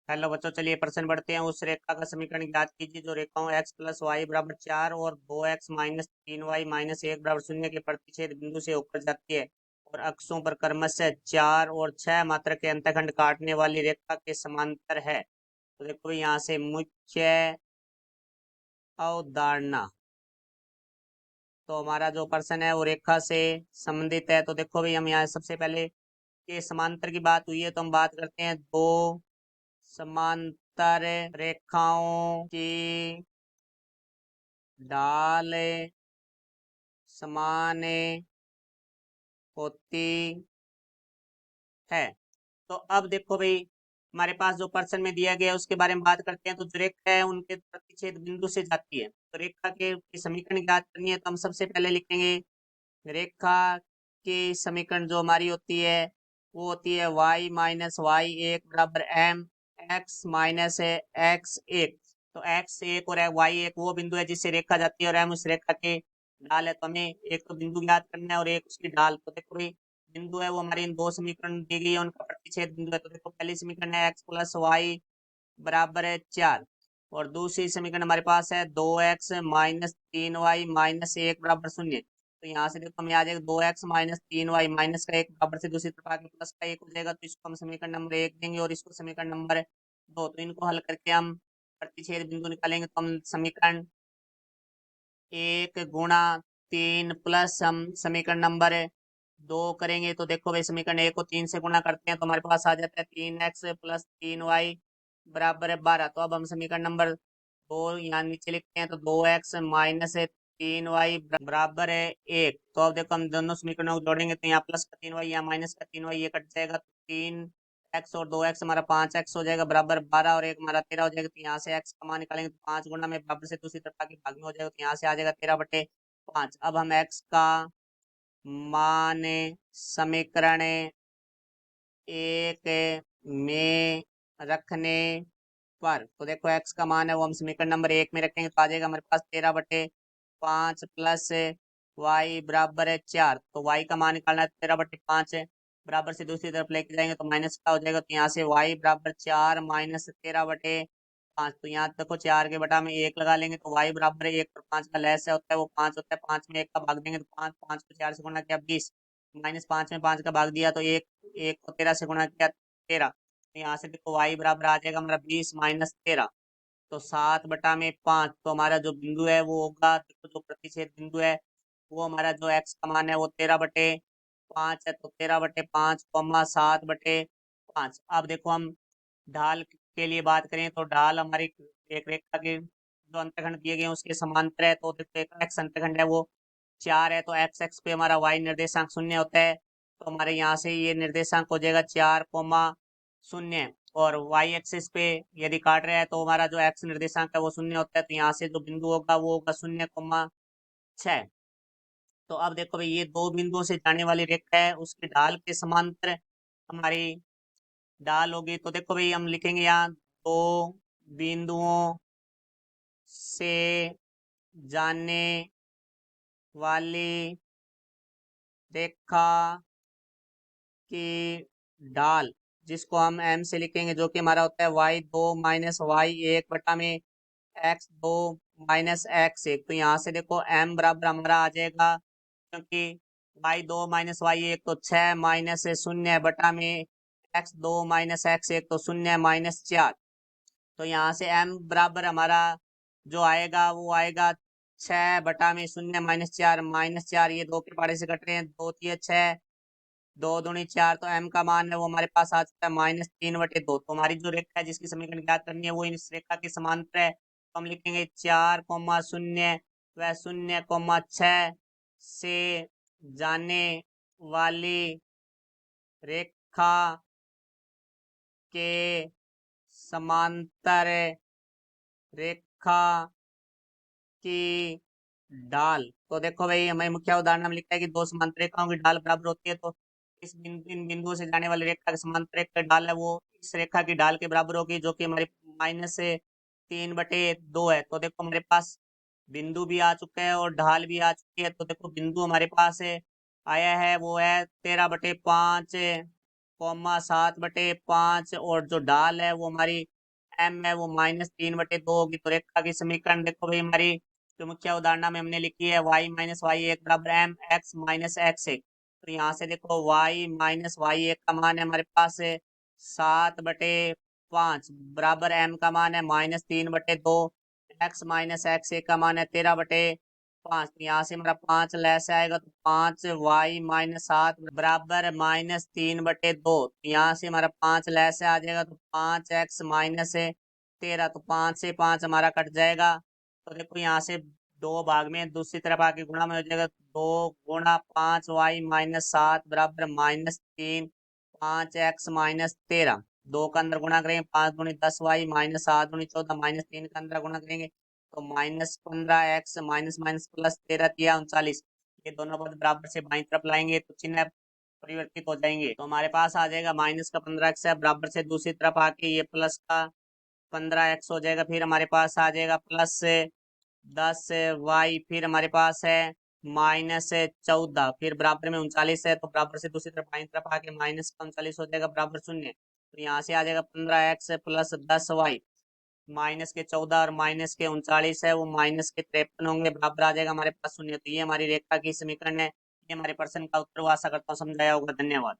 Hello बच्चों, चलिए प्रश्न बढ़ते हैं। उस रेखा का समीकरण ज्ञात कीजिए जो रेखाओं x प्लस वाई बराबर 4 और 2x माइनस 3y माइनस 1 बराबर 0 के प्रतिच्छेद बिंदु से होकर जाती है और अक्षों पर क्रमशः 4 और 6 मात्रा के अंतःखंड काटने वाली रेखा के समांतर है। तो देखो यहाँ से मुख्य अवधारणा, तो हमारा जो प्रश्न है वो रेखा से संबंधित है। तो देखो भाई, हम यहाँ सबसे पहले के समांतर की बात हुई है तो हम बात करते हैं दो समांतर रेखाओं की ढाल समान होती है। तो अब देखो भाई, हमारे पास जो प्रश्न में दिया गया है उसके बारे में बात करते हैं। तो जो रेखा है उनके प्रतिच्छेद बिंदु से जाती है, तो रेखा के समीकरण ज्ञात करनी है। तो हम सबसे पहले लिखेंगे रेखा की समीकरण जो हमारी होती है वो होती है y माइनस वाई एक बराबर m x माइनस एक्स एक। तो x एक और y एक वो बिंदु है जिससे रेखा जाती है और m उस रेखा के ढाल है। तो हमें एक तो बिंदु ज्ञात करना है और एक उसकी ढाल। तो देखो भाई, बिंदु है वो हमारी इन दो समीकरण दी गई है, उनका प्रतिच्छेद बिंदु है। तो देखो पहली समीकरण है x प्लस वाई बराबर है 4 और दूसरी समीकरण हमारे पास है 2x माइनस 3y माइनस एक बराबर 0। तो यहाँ से देखो हमें आ जाएगा 2x माइनस 3y माइनस का एक बराबर से दूसरी तरफ आके प्लस का एक हो जाएगा। तो इसको हम समीकरण नंबर एक देंगे और इसको समीकरण नंबर दो। तो इनको हल करके हम प्रतिच्छेद बिंदु निकालेंगे। तो हम समीकरण एक गुणा 3 प्लस हम समीकरण नंबर दो करेंगे। तो देखो भाई, समीकरण एक को 3 से गुणा करते हैं तो हमारे पास आ जाता है 3x प्लस 3y बराबर है 12। तो अब हम समीकरण नंबर दो यहाँ नीचे लिखते हैं। तो 2x माइनस 3y बराबर है एक। तो अब देखो हम दोनों समीकरणों को जोड़ेंगे तो यहाँ प्लस का 3y यहाँ माइनस का 3y ये कट जाएगा। तो 3x और 2x हमारा 5x हो जाएगा बराबर 12 और एक हमारा 13 हो जाएगा। तो यहाँ से x का मान निकालेंगे तो 5 गुना में बराबर से दूसरी तरफ आके भाग में हो जाएगा। तो यहाँ से आ जाएगा 13/5। अब हम x का मान समीकरण एक में रखने पर, तो देखो x का मान है वो हम समीकरण नंबर एक में रखेंगे तो आ जाएगा हमारे पास 13/5 प्लस y बराबर है 4। तो y का मान निकालना है 13/5 बराबर से दूसरी तरफ लेके जाएंगे तो माइनस का हो जाएगा। तो यहाँ से y बराबर 4 माइनस 13/5। तो यहाँ देखो 4 के बटा में एक लगा लेंगे तो y बराबर है 1 और 5 का लैस है होता है वो 5 होता है। 5 में 1 का भाग देंगे तो 5, 5 को 4 से गुणा किया 20, माइनस 5 में 5 का भाग दिया तो एक, एक को 13 से गुणा किया 13। तो यहाँ से देखो y बराबर आ जाएगा हमारा 20 माइनस 13। तो 7/5। तो हमारा जो बिंदु है वो होगा, देखो जो प्रतिच्छेद बिंदु है वो हमारा जो x का मान है वो 13/5 है। तो 13/5 कॉमा 7/5। अब देखो हम ढाल के लिए बात करें तो ढाल हमारी एक रेखा के जो अंतखंड दिए गए हैं उसके समांतर है। तो देखो एक x अंतखंड है वो 4 है तो एक्स एक्स पे हमारा y निर्देशांक 0 होता है। तो हमारे यहाँ से ये निर्देशांक हो जाएगा 4,0। और y एक्सिस पे यदि काट रहा है तो हमारा जो x निर्देशांक है वो 0 होता है। तो यहाँ से जो बिंदु होगा वो होगा 0,6। तो अब देखो भाई, ये दो बिंदुओं से जाने वाली रेखा है उसकी ढाल के समांतर हमारी ढाल होगी। तो देखो भाई, हम लिखेंगे यहाँ दो बिंदुओं से जाने वाली रेखा की ढाल, जिसको हम m से लिखेंगे, जो कि हमारा होता है y2 माइनस y1 बटा में x2 माइनस x1। तो यहाँ से देखो m बराबर हमारा आ जाएगा, क्योंकि y2 माइनस y1 तो 6 माइनस 0 बटा में x2 माइनस x1 तो 0 माइनस 4। तो यहाँ से m बराबर हमारा जो आएगा वो आएगा 6/0 माइनस 4 माइनस 4, ये दो के पाड़े से कट रहे हैं, 2 3 6, 2 दूनी 4। तो m का मान है वो हमारे पास आ चुका है -3/2। तो हमारी जो रेखा है जिसकी समीकरण ज्ञात करनी है वो इस रेखा के समांतर है। तो हम लिखेंगे 4,0 व 0,6 से जाने वाली रेखा के समांतर रेखा की ढाल। तो देखो भाई, हमें मुख्य उदाहरण में लिखा है कि दो समांतर रेखाओं की ढाल बराबर होती है। तो इस बिंदु इन बिंदुओं से जाने वाली रेखा के समांतर रेखा की ढाल है वो इस रेखा की ढाल के बराबर होगी, जो कि हमारी -3/2 है। तो देखो हमारे पास बिंदु भी आ चुका है और ढाल भी आ चुकी है। तो देखो बिंदु हमारे पास है आया है वो है 13/5 कॉमा 7/5 और जो ढाल है वो हमारी एम है वो -3/2 होगी। तो रेखा की समीकरण देखो भाई, हमारी जो मुख्य अवधारणा में हमने लिखी है y - y1 बराबर m x - x1। तो यहाँ से देखो y - y1 का मान है हमारे पास 7/5 बराबर m का मान है -3/2, x - x1 का मान है 13/5। यहाँ से हमारा 5 लेस आएगा तो 5y - 7 बराबर -3/2। यहाँ से हमारा 5 लेस आ जाएगा तो 5x - 13। तो 5 से 5 हमारा कट जाएगा। तो देखो यहाँ से 2 भाग में दूसरी तरफ आके गुणा में हो जाएगा। 2 गुणा 5y - 7 बराबर -3, 5x - 13। 2 का अंदर गुणा करेंगे 5 दूनी 10y -7 दूनी 14 -3 का अंदर गुणा करेंगे तो -15x माइनस माइनस प्लस 13 तिया 39। ये दोनों पद बराबर से बाईं तरफ लाएंगे तो चिन्ह परिवर्तित हो जाएंगे। तो हमारे पास आ जाएगा माइनस का 15x है, बराबर से दूसरी तरफ आके ये प्लस का 15x हो जाएगा। फिर हमारे पास आ जाएगा प्लस 10y, फिर हमारे पास है -14, फिर बराबर में 39 है तो बराबर से दूसरी तरफ बाईं तरफ आके माइनस का 39 हो जाएगा बराबर 0। तो यहाँ से आ जाएगा 15x प्लस 10y, माइनस के 14 और माइनस के 39 है वो माइनस के 53 होंगे, बराबर आ जाएगा हमारे पास 0। तो ये हमारी रेखा की समीकरण है। ये हमारे प्रश्न का उत्तर हुआ। आशा करता हूँ समझाया होगा। धन्यवाद।